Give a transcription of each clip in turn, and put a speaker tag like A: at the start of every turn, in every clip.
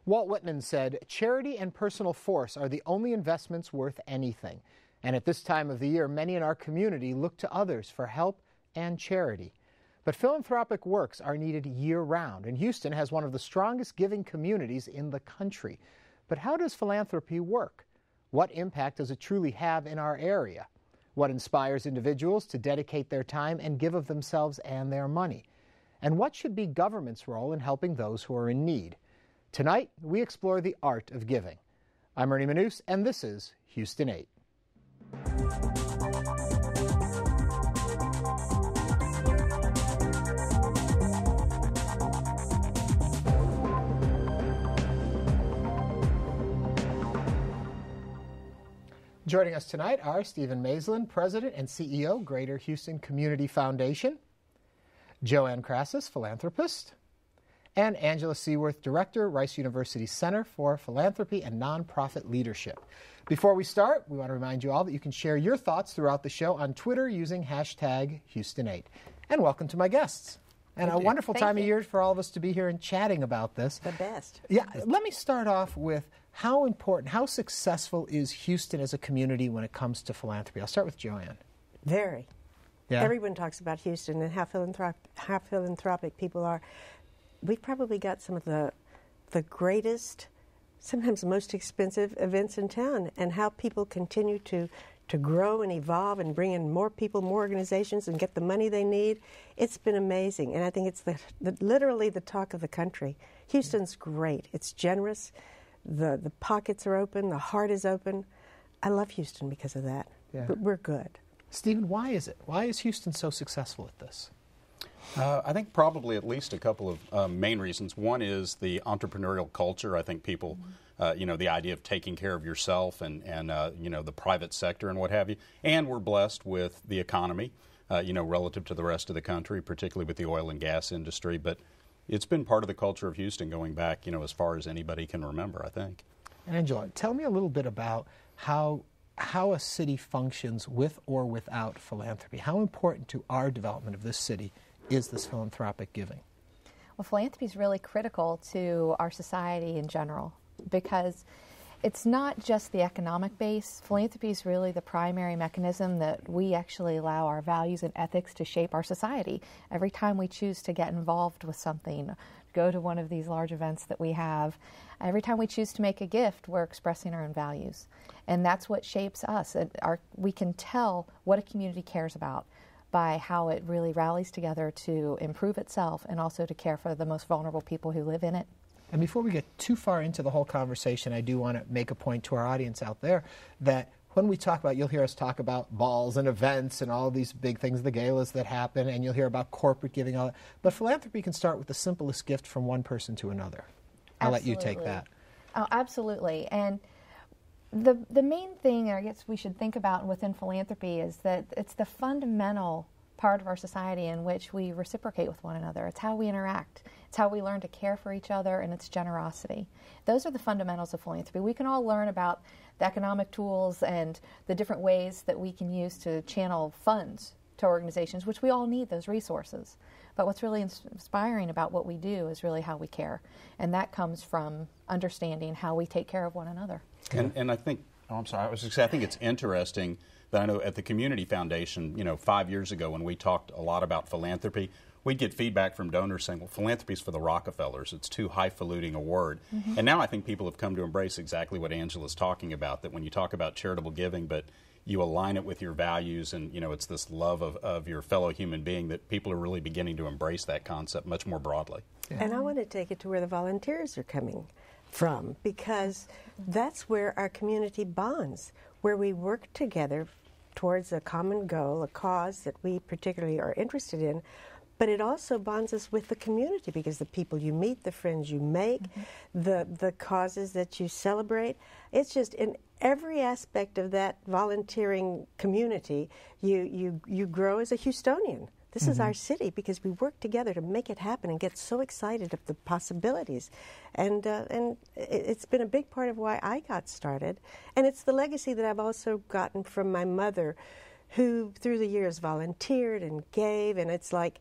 A: Walt Whitman said, "Charity and personal force are the only investments worth anything." And at this time of the year, many in our community look to others for help and charity. But philanthropic works are needed year-round, and Houston has one of the strongest giving communities in the country. But how does philanthropy work? What impact does it truly have in our area? What inspires individuals to dedicate their time and give of themselves and their money? And what should be government's role in helping those who are in need? Tonight, we explore the art of giving. I'm Ernie Manous, and this is Houston 8. Joining us tonight are Stephen Maislin, President and CEO, Greater Houston Community Foundation, Joanne Crassus, philanthropist, and Angela Seaworth, Director, Rice University Center for Philanthropy and Nonprofit Leadership. Before we start, we want to remind you all that you can share your thoughts throughout the show on Twitter using hashtag Houston8. And welcome to my guests. And a wonderful time of year for all of us to be here and chatting about this.
B: The best.
A: Yeah, let me start off with how important, how successful is Houston as a community when it comes to philanthropy? I'll start with Joanne.
B: Very.
A: Yeah.
B: Everyone talks about Houston and how philanthropic people are. We've probably got some of the greatest, sometimes most expensive events in town, and how people continue to grow and evolve and bring in more people, more organizations, and get the money they need. It's been amazing, and I think it's literally the talk of the country. Houston's great. It's generous. The pockets are open. The heart is open. I love Houston because of that.
A: Yeah.
B: But we're good.
A: Stephen, why is it? Why is Houston so successful at this?
C: I think probably at least a couple of main reasons. One is the entrepreneurial culture. I think people, the idea of taking care of yourself and the private sector and what have you. And we're blessed with the economy, relative to the rest of the country, particularly with the oil and gas industry. But it's been part of the culture of Houston going back, as far as anybody can remember, I think.
A: Angela, tell me a little bit about how a city functions with or without philanthropy. How important to our development of this city is this philanthropic giving?
D: Well, philanthropy is really critical to our society in general because it's not just the economic base. Philanthropy is really the primary mechanism that we actually allow our values and ethics to shape our society. Every time we choose to get involved with something, go to one of these large events that we have, every time we choose to make a gift, we're expressing our own values. And that's what shapes us. We can tell what a community cares about by how it really rallies together to improve itself and also to care for the most vulnerable people who live in it.
A: And before we get too far into the whole conversation, I do want to make a point to our audience out there that when we talk about, you'll hear us talk about balls and events and all these big things, the galas that happen, and you'll hear about corporate giving, all that. But philanthropy can start with the simplest gift from one person to another. I'll let you take that.
D: Oh, absolutely. And the main thing I guess we should think about within philanthropy is that it's the fundamental part of our society in which we reciprocate with one another. It's how we interact. It's how we learn to care for each other, and it's generosity. Those are the fundamentals of philanthropy. We can all learn about the economic tools and the different ways that we can use to channel funds to organizations, which we all need those resources. But what's really inspiring about what we do is really how we care. And that comes from understanding how we take care of one another.
C: And I think, I think it's interesting that I know at the Community Foundation, 5 years ago when we talked a lot about philanthropy, we'd get feedback from donors saying, well, philanthropy's for the Rockefellers. It's too highfalutin a word. Mm-hmm. And now I think people have come to embrace exactly what Angela's talking about, that when you talk about charitable giving, but you align it with your values and, it's this love of your fellow human being, that people are really beginning to embrace that concept much more broadly.
B: Yeah. And I want to take it to where the volunteers are coming from, because that's where our community bonds, where we work together towards a common goal, a cause that we particularly are interested in. But it also bonds us with the community, because the people you meet, the friends you make, the causes that you celebrate, it's just in every aspect of that volunteering community, you grow as a Houstonian. This is our city because we work together to make it happen and get so excited of the possibilities. And it's been a big part of why I got started. And it's the legacy that I've also gotten from my mother, who through the years volunteered and gave. And it's like,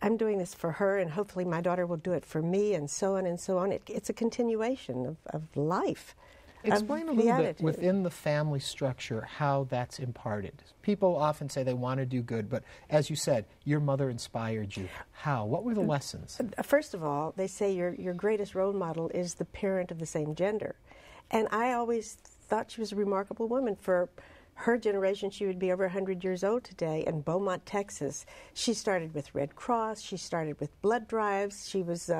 B: I'm doing this for her, and hopefully my daughter will do it for me, and so on and so on. It's a continuation of life.
A: Explain a little bit within the family structure how that's imparted. People often say they want to do good, but as you said, your mother inspired you. How? What were the lessons?
B: First of all, they say your greatest role model is the parent of the same gender. And I always thought she was a remarkable woman. For her generation, she would be over 100 years old today in Beaumont, Texas. She started with Red Cross. She started with blood drives. She was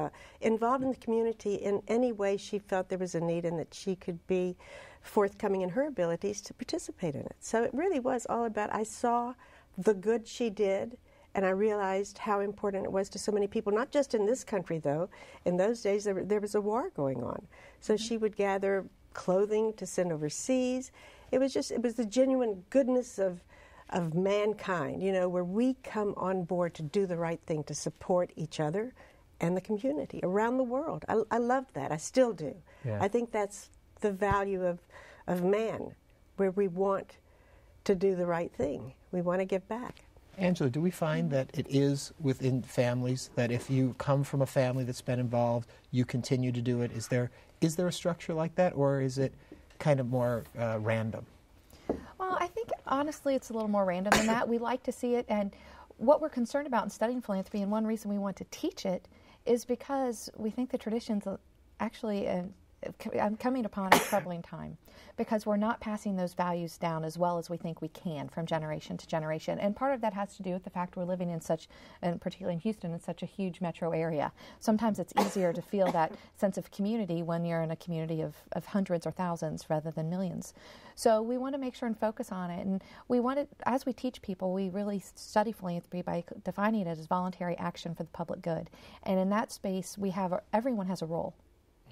B: involved in the community in any way she felt there was a need and that she could be forthcoming in her abilities to participate in it. So it really was all about, I saw the good she did, and I realized how important it was to so many people, not just in this country, though. In those days, there was a war going on. So she would gather clothing to send overseas. It was the genuine goodness of mankind, where we come on board to do the right thing, to support each other and the community around the world. I loved that. I still do. Yeah. I think that's the value of man, where we want to do the right thing. We want to give back.
A: Angela, do we find that it is within families, that if you come from a family that's been involved, you continue to do it? Is there a structure like that, or is it kind of more random?
D: Well, I think honestly it's a little more random than that. We like to see it, and what we're concerned about in studying philanthropy, and one reason we want to teach it, is because we think the tradition's actually coming upon a troubling time, because we're not passing those values down as well as we think we can from generation to generation. And part of that has to do with the fact we're living in such, and particularly in Houston, in such a huge metro area. Sometimes it's easier to feel that sense of community when you're in a community of hundreds or thousands rather than millions. So we want to make sure and focus on it. And we want to, as we teach people, we really study philanthropy by defining it as voluntary action for the public good. And in that space, everyone has a role.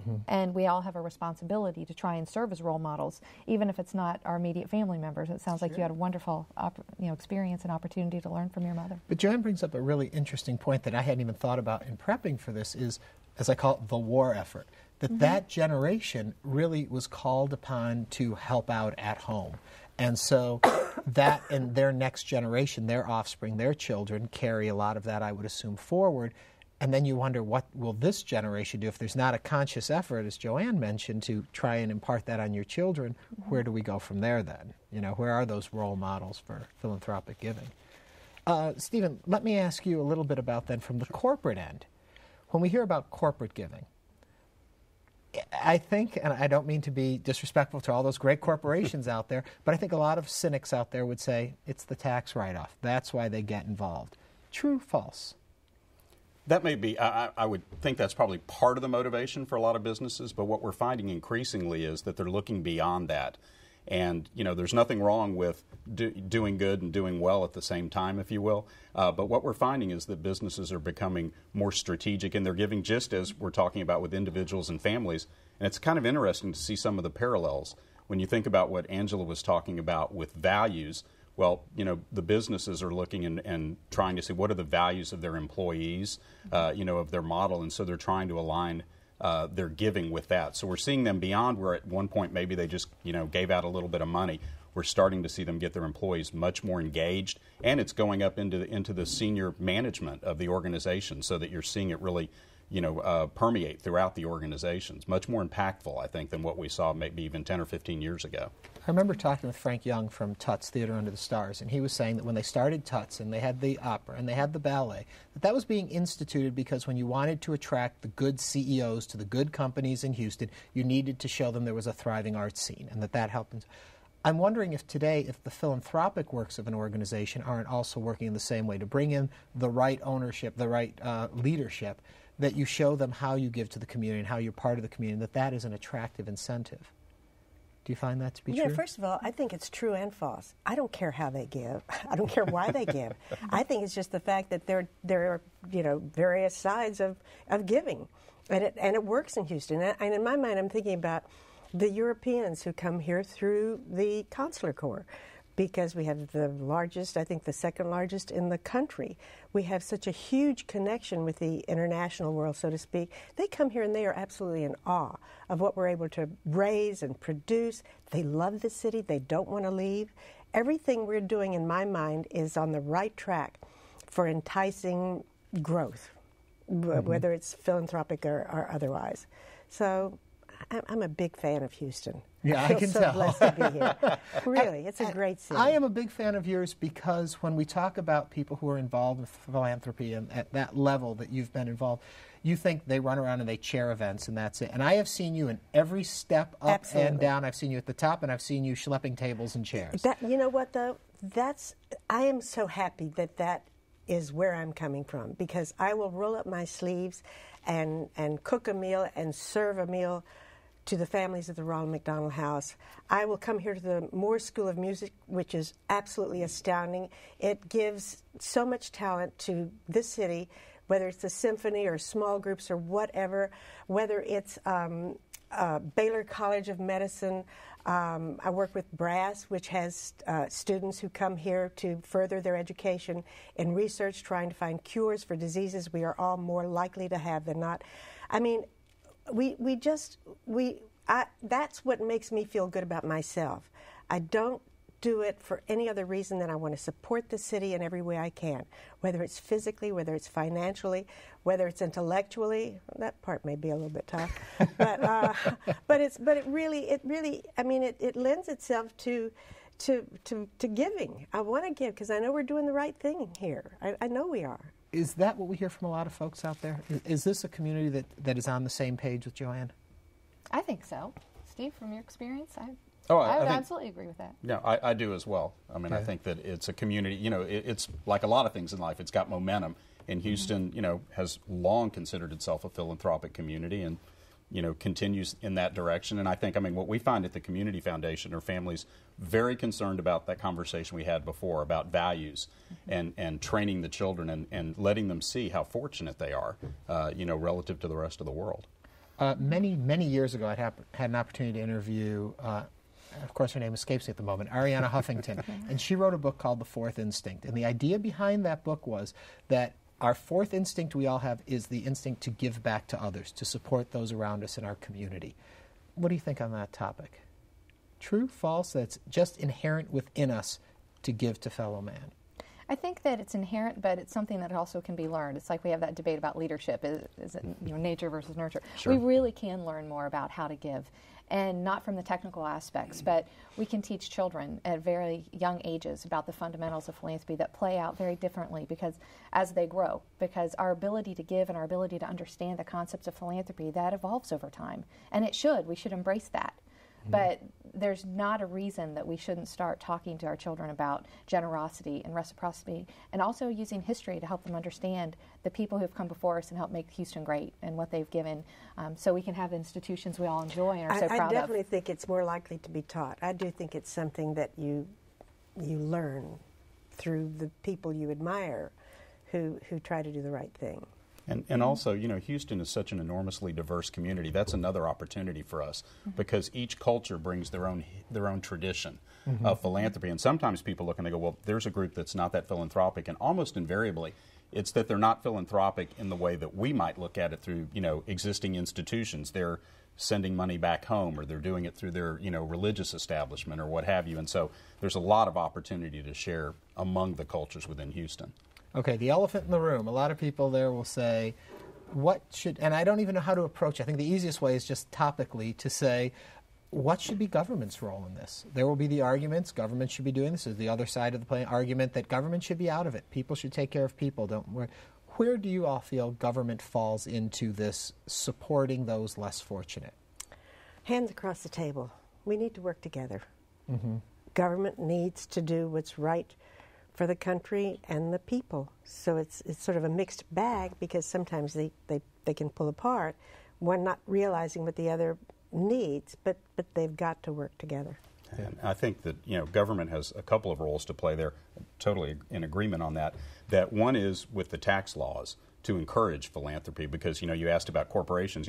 D: Mm-hmm. And we all have a responsibility to try and serve as role models, even if it's not our immediate family members. It sounds like you had a wonderful experience and opportunity to learn from your mother.
A: But Joanne brings up a really interesting point that I hadn't even thought about in prepping for this, is, as I call it, the war effort. That generation really was called upon to help out at home. And so that and their next generation, their offspring, their children, carry a lot of that, I would assume, forward. And then you wonder, what will this generation do if there's not a conscious effort, as Joanne mentioned, to try and impart that on your children? Where do we go from there then? Where are those role models for philanthropic giving? Stephen, let me ask you a little bit about then from the corporate end. When we hear about corporate giving, I think, and I don't mean to be disrespectful to all those great corporations out there, but I think a lot of cynics out there would say it's the tax write-off. That's why they get involved. True, false?
C: That may be, I would think that's probably part of the motivation for a lot of businesses, but what we're finding increasingly is that they're looking beyond that. And, there's nothing wrong with doing good and doing well at the same time, if you will. But what we're finding is that businesses are becoming more strategic, and they're giving, just as we're talking about with individuals and families. And it's kind of interesting to see some of the parallels. When you think about what Angela was talking about with values, well, the businesses are looking and trying to see what are the values of their employees, of their model, and so they're trying to align their giving with that. So we're seeing them beyond where at one point maybe they just, gave out a little bit of money. We're starting to see them get their employees much more engaged, and it's going up into the senior management of the organization, so that you're seeing it really, permeate throughout the organizations. Much more impactful, I think, than what we saw maybe even 10 or 15 years ago.
A: I remember talking with Frank Young from Tuts Theater Under the Stars, and he was saying that when they started Tuts and they had the opera and they had the ballet, that was being instituted because when you wanted to attract the good CEOs to the good companies in Houston, you needed to show them there was a thriving arts scene, and that helped. I'm wondering if today, if the philanthropic works of an organization aren't also working in the same way to bring in the right ownership, the right leadership, that you show them how you give to the community and how you're part of the community, that is an attractive incentive. Do you find that to be true?
B: Yeah, first of all, I think it's true and false. I don't care how they give. I don't care why they give. I think it's just the fact that there are various sides of giving, and it works in Houston. And in my mind, I'm thinking about the Europeans who come here through the Consular Corps, because we have the largest, I think the second largest in the country. We have such a huge connection with the international world, so to speak. They come here and they are absolutely in awe of what we're able to raise and produce. They love the city. They don't want to leave. Everything we're doing, in my mind, is on the right track for enticing growth, whether it's philanthropic or otherwise. So I'm a big fan of Houston.
A: Yeah,
B: I feel
A: I can
B: so
A: tell.
B: blessed to be here. Really, it's a great city.
A: I am a big fan of yours because when we talk about people who are involved with philanthropy and at that level that you've been involved, you think they run around and they chair events and that's it. And I have seen you in every step up
B: Absolutely.
A: and down. I've seen you at the top and I've seen you schlepping tables and chairs.
B: You know what, though? I am so happy that is where I'm coming from, because I will roll up my sleeves and cook a meal and serve a meal to the families at the Ronald McDonald House. I will come here to the Moore School of Music, which is absolutely astounding. It gives so much talent to this city, whether it's a symphony or small groups or whatever, whether it's Baylor College of Medicine. I work with Brass, which has students who come here to further their education in research, trying to find cures for diseases we are all more likely to have than not. I mean, that's what makes me feel good about myself. I don't do it for any other reason than I want to support the city in every way I can, whether it's physically, whether it's financially, whether it's intellectually. That part may be a little bit tough, but it really, I mean, it lends itself to giving. I want to give because I know we're doing the right thing here. I know we are.
A: Is that what we hear from a lot of folks out there? Is this a community that is on the same page with Joanne?
D: I think so. Steve, from your experience, I would absolutely agree with that.
C: Yeah, I do as well. I mean, I think that it's a community, it's like a lot of things in life, it's got momentum. And Houston, has long considered itself a philanthropic community and, continues in that direction. And I think, what we find at the Community Foundation are families very concerned about that conversation we had before about values and training the children and letting them see how fortunate they are, relative to the rest of the world.
A: Many years ago, I had an opportunity to interview, of course her name escapes me at the moment, Arianna Huffington, and she wrote a book called The Fourth Instinct. And the idea behind that book was that our fourth instinct we all have is the instinct to give back to others, to support those around us in our community. What do you think on that topic? True, false, that's just inherent within us to give to fellow man?
D: I think that it's inherent, but it's something that also can be learned. It's like we have that debate about leadership. Is it nature versus nurture?
C: Sure.
D: We really can learn more about how to give, and not from the technical aspects, but we can teach children at very young ages about the fundamentals of philanthropy that play out very differently because as they grow, because our ability to give and our ability to understand the concepts of philanthropy, that evolves over time. And it should. We should embrace that. But there's not a reason that we shouldn't start talking to our children about generosity and reciprocity, and also using history to help them understand the people who have come before us and help make Houston great and what they've given, so we can have institutions we all enjoy and are so proud of.
B: I definitely think it's more likely to be taught. I do think it's something that you learn through the people you admire who try to do the right thing.
C: And also, Houston is such an enormously diverse community. That's another opportunity for us because each culture brings their own tradition of philanthropy. And sometimes people look and they go, well, there's a group that's not that philanthropic. And almost invariably, it's that they're not philanthropic in the way that we might look at it through, existing institutions. They're sending money back home, or they're doing it through their, religious establishment or what have you. And so there's a lot of opportunity to share among the cultures within Houston.
A: Okay, the elephant in the room. A lot of people there will say, and I don't even know how to approach it. I think the easiest way is just topically to say, what should be government's role in this? There will be the arguments, government should be doing this. There's the other side of the argument that government should be out of it. People should take care of people. Where do you all feel government falls into this supporting those less fortunate?
B: Hands across the table. We need to work together. Government needs to do what's right for the country and the people. So it's sort of a mixed bag because sometimes they can pull apart, one not realizing what the other needs, but they've got to work together.
C: And I think that government has a couple of roles to play there. Totally in agreement on that. That one is with the tax laws to encourage philanthropy because you asked about corporations.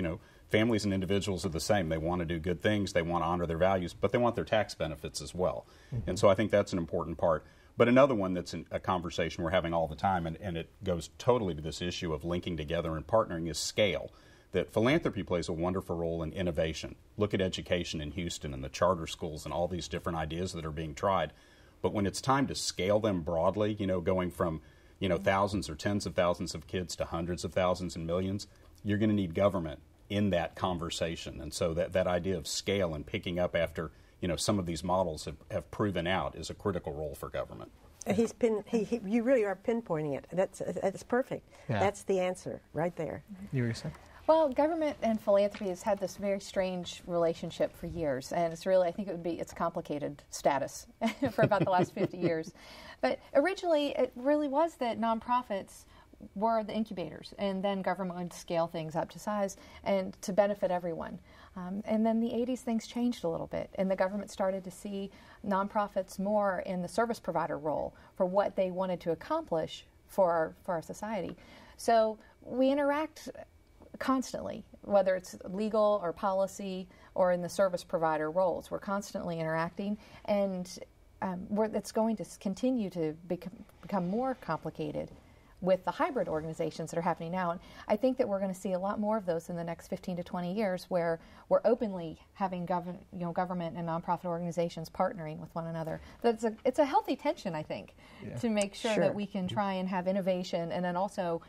C: Families and individuals are the same. They want to do good things. They want to honor their values, but they want their tax benefits as well. And so I think that's an important part. But another one that's a conversation we're having all the time, and it goes totally to this issue of linking together and partnering, is scale. That philanthropy plays a wonderful role in innovation. Look at education in Houston and the charter schools and all these different ideas that are being tried. But when it's time to scale them broadly, going from thousands or tens of thousands of kids to hundreds of thousands and millions, you're going to need government in that conversation. And so that idea of scale and picking up after some of these models have proven out is a critical role for government.
B: You really are pinpointing it. That's perfect.
A: Yeah.
B: That's the answer right there.
A: You were saying?
D: Well, government and philanthropy has had this very strange relationship for years, and I think it's complicated status for about the last 50 years. But originally, it really was that nonprofits were the incubators, and then government would scale things up to size and to benefit everyone. And then the 80s, things changed a little bit, and the government started to see nonprofits more in the service provider role for what they wanted to accomplish for our society. So we interact constantly, whether it's legal or policy or in the service provider roles. We're constantly interacting, and it's going to continue to become more complicated with the hybrid organizations that are happening now. And I think that we're going to see a lot more of those in the next 15 to 20 years, where we're openly having government and nonprofit organizations partnering with one another. But it's a healthy tension, I think, to make sure that we can try and have innovation and then also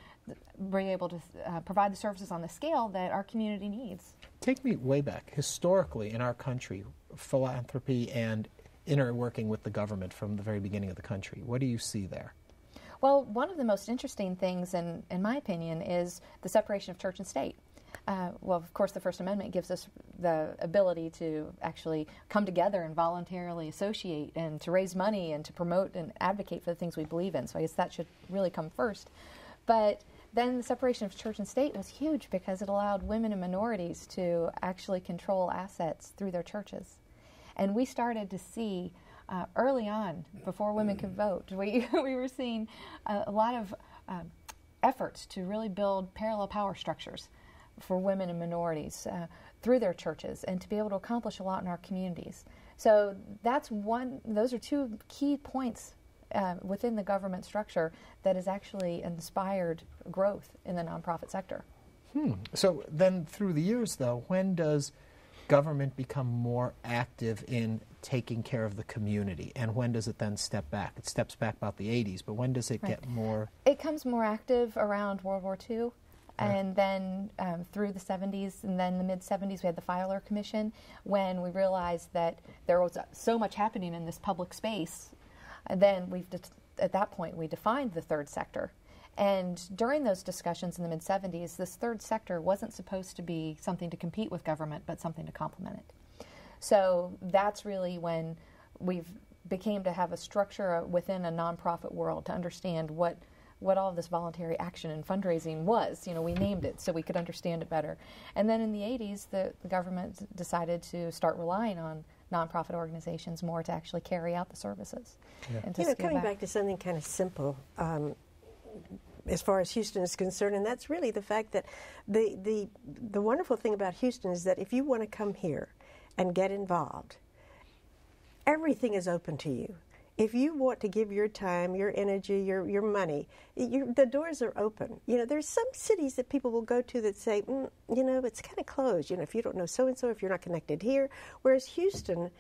D: be able to provide the services on the scale that our community needs.
A: Take me way back. Historically, in our country, philanthropy and interworking with the government from the very beginning of the country, what do you see there?
D: Well, one of the most interesting things, in my opinion, is the separation of church and state. Well, of course, the First Amendment gives us the ability to actually come together and voluntarily associate and to raise money and to promote and advocate for the things we believe in. So I guess that should really come first. But then the separation of church and state was huge because it allowed women and minorities to actually control assets through their churches. And we started to see early on, before women could vote, we were seeing a lot of efforts to really build parallel power structures for women and minorities through their churches and to be able to accomplish a lot in our communities. So those are two key points within the government structure that has actually inspired growth in the nonprofit sector.
A: So then through the years, though, when does government become more active in taking care of the community, and when does it then step back? It steps back about the 80s, but when does it get more? It
D: comes more active around World War II, and then through the 70s, and then the mid-70s we had the Filer Commission, when we realized that there was so much happening in this public space. And then at that point we defined the third sector. And during those discussions in the mid-70s, this third sector wasn't supposed to be something to compete with government, but something to complement it. So that's really when we became to have a structure within a nonprofit world to understand what all of this voluntary action and fundraising was. We named it so we could understand it better. And then in the 80s, the government decided to start relying on nonprofit organizations more to actually carry out the services. And to
B: coming back to something kind of simple, as far as Houston is concerned, and that's really the fact that the wonderful thing about Houston is that if you want to come here and get involved, everything is open to you. If you want to give your time, your energy, your money, the doors are open. There's some cities that people will go to that say, it's kind of closed. If you don't know so-and-so, if you're not connected here. Whereas Houston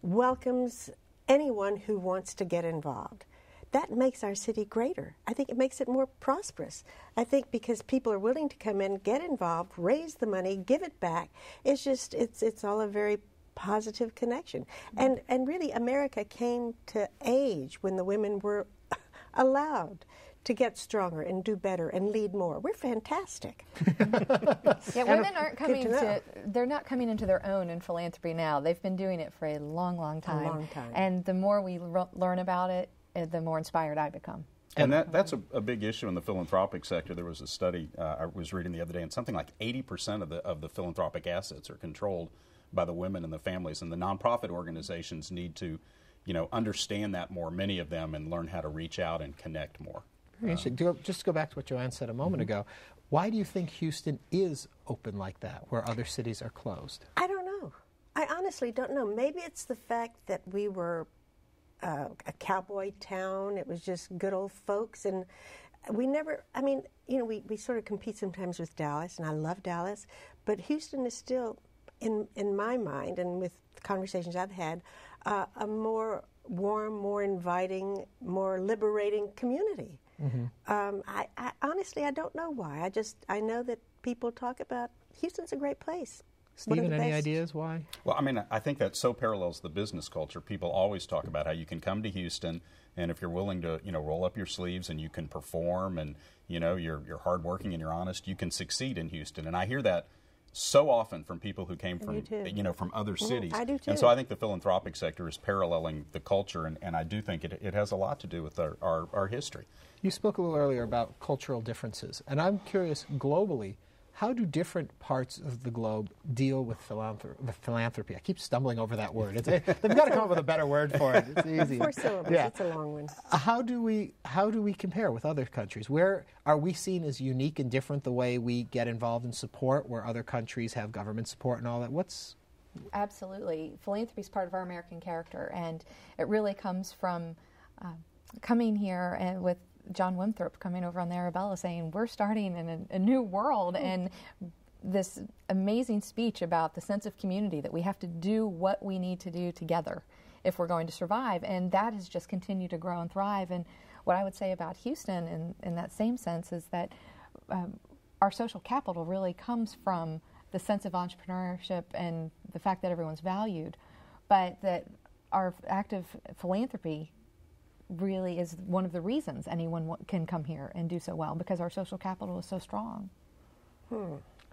B: welcomes anyone who wants to get involved. That makes our city greater. I think it makes it more prosperous. I think because people are willing to come in, get involved, raise the money, give it back. It's all a very positive connection. And really, America came to age when the women were allowed to get stronger and do better and lead more. We're fantastic.
D: Women aren't they're not coming into their own in philanthropy now. They've been doing it for a long, long time.
B: A long time.
D: And the more we learn about it, the more inspired I become.
C: And that's a big issue in the philanthropic sector. There was a study I was reading the other day, and something like 80% of the philanthropic assets are controlled by the women and the families. And the nonprofit organizations need to, understand that more, many of them, and learn how to reach out and connect more.
A: Just to go back to what Joanne said a moment ago, why do you think Houston is open like that, where other cities are closed?
B: I don't know. I honestly don't know. Maybe it's the fact that we were a cowboy town. It was just good old folks, and we never, we sort of compete sometimes with Dallas, and I love Dallas, but Houston is still, in my mind, and with the conversations I've had, a more warm, more inviting, more liberating community. I honestly, I don't know why. I know that people talk about Houston's a great place.
A: Stephen, any ideas why?
C: Well, I mean, I think that so parallels the business culture. People always talk about how you can come to Houston, and if you're willing to, roll up your sleeves and you can perform, and you're hardworking and you're honest, you can succeed in Houston. And I hear that so often from people who came from from other cities.
B: I do too.
C: And so I think the philanthropic sector is paralleling the culture, and I do think it has a lot to do with our history.
A: You spoke a little earlier about cultural differences, and I'm curious, globally, how do different parts of the globe deal with philanthropy? I keep stumbling over that word. They've got to come up with a better word for it. It's easy.
B: 4 syllables. Yeah. It's a long one.
A: How do we compare with other countries? Where are we seen as unique and different the way we get involved in support, where other countries have government support and all that?
D: Absolutely. Philanthropy is part of our American character, and it really comes from coming here and with John Winthrop coming over on the Arabella saying, we're starting in a new world, and this amazing speech about the sense of community, that we have to do what we need to do together if we're going to survive, and that has just continued to grow and thrive. And what I would say about Houston in that same sense is that our social capital really comes from the sense of entrepreneurship and the fact that everyone's valued, but that our active philanthropy really is one of the reasons anyone can come here and do so well, because our social capital is so strong.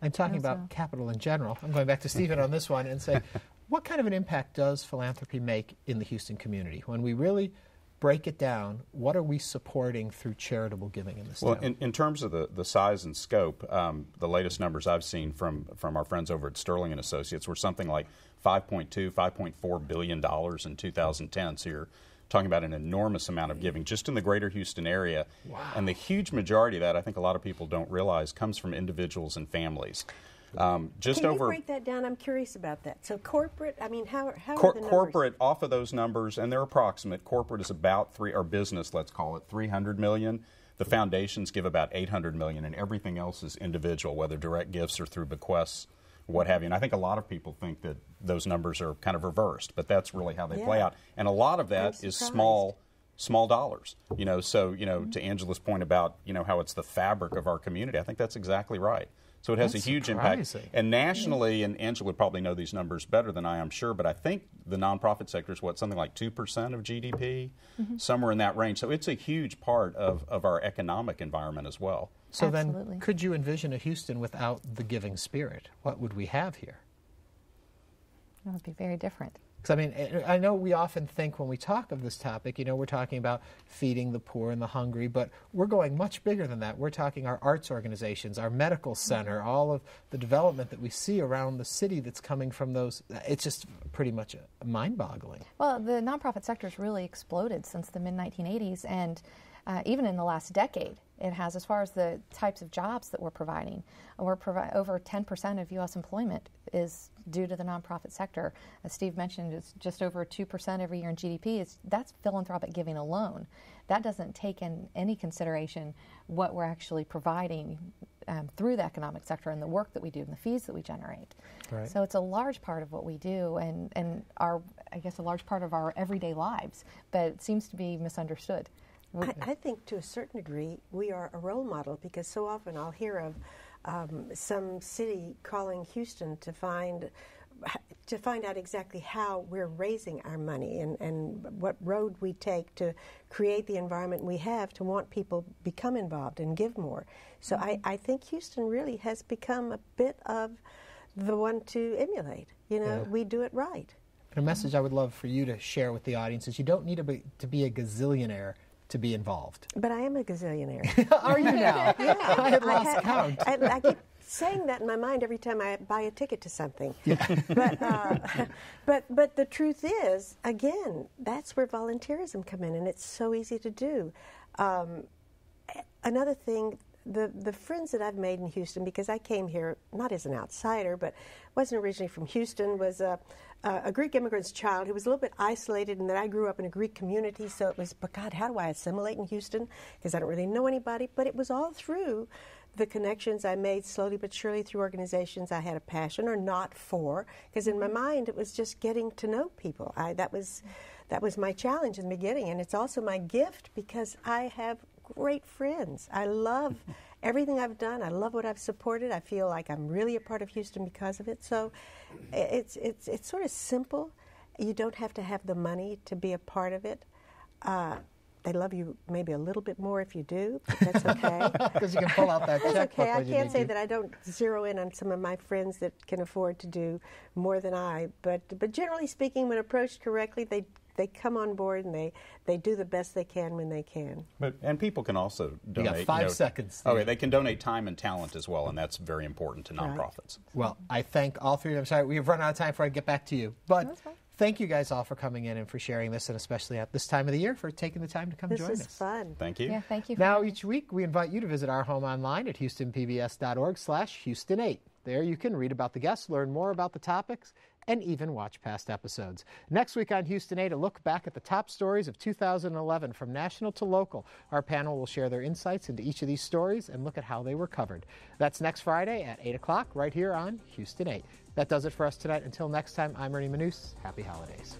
A: I'm talking about capital in general. I'm going back to Stephen on this one and say, what kind of an impact does philanthropy make in the Houston community? When we really break it down, what are we supporting through charitable giving in this town?
C: Well, in terms of the size and scope, the latest numbers I've seen from our friends over at Sterling and Associates were something like $5.4 billion in 2010. So you're talking about an enormous amount of giving just in the greater Houston area.
A: Wow.
C: And the huge majority of that, I think a lot of people don't realize, comes from individuals and families.
B: Can you break that down? I'm curious about that. So corporate, I mean, how are the numbers?
C: Corporate, off of those numbers, and they're approximate, corporate is about or business, let's call it, $300 million. The foundations give about $800 million, and everything else is individual, whether direct gifts or through bequests, what have you. And I think a lot of people think that those numbers are kind of reversed, but that's really how they play out. And a lot of that is small dollars. To Angela's point about, how it's the fabric of our community, I think that's exactly right. So it has a huge impact. And nationally, and Angela would probably know these numbers better than I am sure, but I think the nonprofit sector is something like 2% of GDP, somewhere in that range. So it's a huge part of our economic environment as well.
A: So then, could you envision a Houston without the giving spirit? What would we have here?
D: It would be very different.
A: Because, I mean, I know we often think when we talk of this topic, we're talking about feeding the poor and the hungry, but we're going much bigger than that. We're talking our arts organizations, our medical center, all of the development that we see around the city that's coming from those. It's just pretty much mind-boggling.
D: Well, the nonprofit sector has really exploded since the mid-1980s, and even in the last decade, it has, as far as the types of jobs that we're providing. Over 10% of U.S. employment is due to the nonprofit sector. As Steve mentioned, it's just over 2% every year in GDP. That's philanthropic giving alone. That doesn't take in any consideration what we're actually providing through the economic sector and the work that we do and the fees that we generate.
A: Right.
D: So it's a large part of what we do and I guess a large part of our everyday lives, but it seems to be misunderstood.
B: I think to a certain degree we are a role model, because so often I'll hear of some city calling Houston to find out exactly how we're raising our money and what road we take to create the environment we have to want people become involved and give more. So I think Houston really has become a bit of the one to emulate. We do it right.
A: A message I would love for you to share with the audience is you don't need to be a gazillionaire to be involved.
B: But I am a gazillionaire.
A: Are you now?
B: Yeah.
A: I had lost count.
B: I keep saying that in my mind every time I buy a ticket to something. Yeah. But the truth is, again, that's where volunteerism come in, and it's so easy to do. Another thing, the friends that I've made in Houston, because I came here not as an outsider, but wasn't originally from Houston, was a Greek immigrant's child who was a little bit isolated, and that I grew up in a Greek community, so it was, but God, how do I assimilate in Houston? Because I don't really know anybody, but it was all through the connections I made slowly but surely through organizations I had a passion or not for, because in my mind it was just getting to know people. That was my challenge in the beginning, and it's also my gift because I have great friends. I love everything I've done. I love what I've supported. I feel like I'm really a part of Houston because of it. So it's sort of simple. You don't have to have the money to be a part of it. They love you maybe a little bit more if you do, but that's okay.
A: Because you can pull out that checkbook.
B: That's okay. I can't say that I don't zero in on some of my friends that can afford to do more than I. But generally speaking, when approached correctly, they come on board and they do the best they can when they can.
C: And people can also donate.
A: You got 5 seconds.
C: Okay, they can donate time and talent as well, and that's very important to nonprofits. Right.
A: Well, I thank all three of you. I'm sorry, we have run out of time before I get back to you. But thank you guys all for coming in and for sharing this, and especially at this time of the year for taking the time to come join us.
B: This is fun.
C: Thank you.
D: Yeah, thank you.
A: Now, each week, we invite you to visit our home online at HoustonPBS.org/Houston8. There you can read about the guests, learn more about the topics, and even watch past episodes. Next week on Houston 8, a look back at the top stories of 2011 from national to local. Our panel will share their insights into each of these stories and look at how they were covered. That's next Friday at 8 o'clock right here on Houston 8. That does it for us tonight. Until next time, I'm Ernie Manous. Happy holidays.